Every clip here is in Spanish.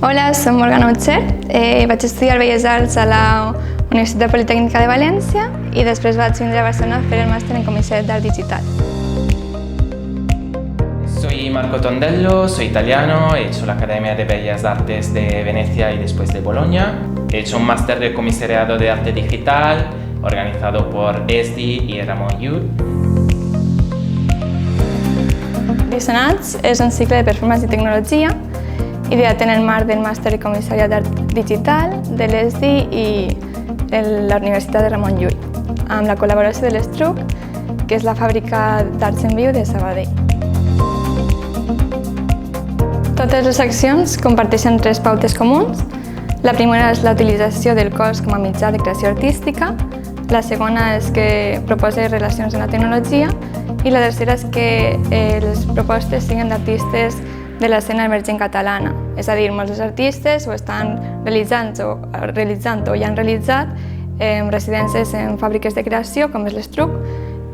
Hola, soc Morgana Utser, vaig estudiar Belles Arts a la Universitat Politècnica de València i després vaig vindre a Barcelona a fer el màster en Comisariat d'Art Digital. Soy Marco Tondello, soy italiano, he hecho la Academia de Bellas Artes de Venecia y después de Bolonia. He hecho un máster de Comisariado de Arte Digital organizado por ESDI y Ramon Llull. Dissonats és un cicle de performance i tecnologia ideat en el marc del màster de Comissariat d'Art Digital de l'ESDI i la Universitat de Ramon Llull, amb la col·laboració de l'Estruc, que és la fàbrica d'arts en viu de Sabadell. Totes les accions comparteixen tres pautes comuns. La primera és la utilització del cos com a mitjà de creació artística, la segona és que proposa relacions amb la tecnologia i la tercera és que les propostes siguin d'artistes de l'escena emergent catalana. És a dir, molts artistes ho estan realitzant o ja han realitzat residències en fàbriques de creació, com és l'Estruc,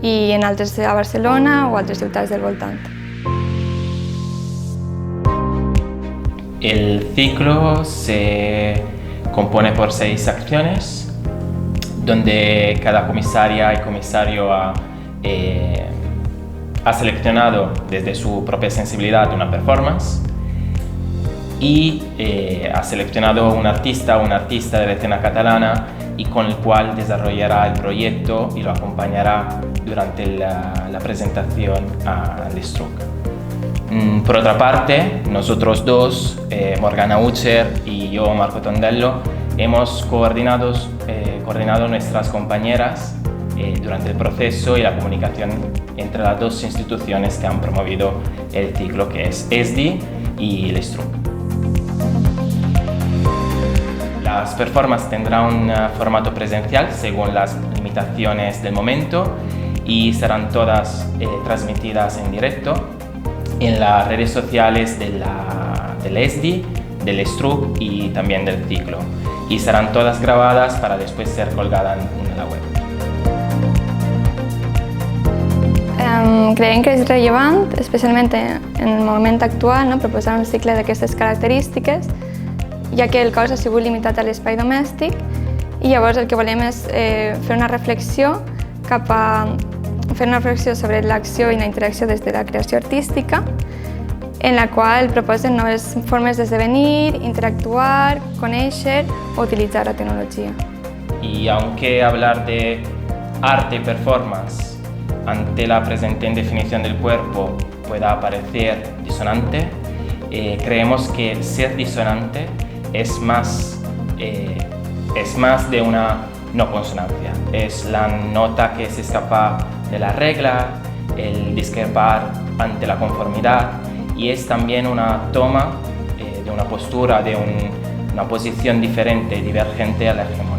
i en altres a Barcelona o altres ciutats del voltant. El ciclo se compone por 6 acciones, donde cada comisaria y comisario ha seleccionado desde su propia sensibilidad una performance y ha seleccionado un artista o una artista de la escena catalana y con el cual desarrollará el proyecto y lo acompañará durante la presentación al Estruc. Por otra parte, nosotros dos, Morgana Utser y yo, Marco Tondello, hemos coordinado nuestras compañeras durante el proceso y la comunicación entre las dos instituciones que han promovido el ciclo, que es ESDI y el Estruc. Las performances tendrán un formato presencial según las limitaciones del momento y serán todas transmitidas en directo en las redes sociales del ESDI, del Estruc y también del ciclo, y serán todas grabadas para después ser colgadas en la web. Creiem que és rellevant, especialment en el moment actual, proposar un cicle d'aquestes característiques, ja que el cos ha sigut limitat a l'espai domèstic i llavors el que volem és fer una reflexió sobre l'acció i la interacció des de la creació artística, en la qual proposen noves formes d'esdevenir, interactuar, conèixer o utilitzar la tecnologia. Y aunque hablar de arte y performance ante la presente indefinición del cuerpo pueda parecer disonante, creemos que ser disonante es más de una no consonancia. Es la nota que se escapa de la regla, el discrepar ante la conformidad, y es también una toma de una postura, de una posición diferente, divergente a la hegemonía.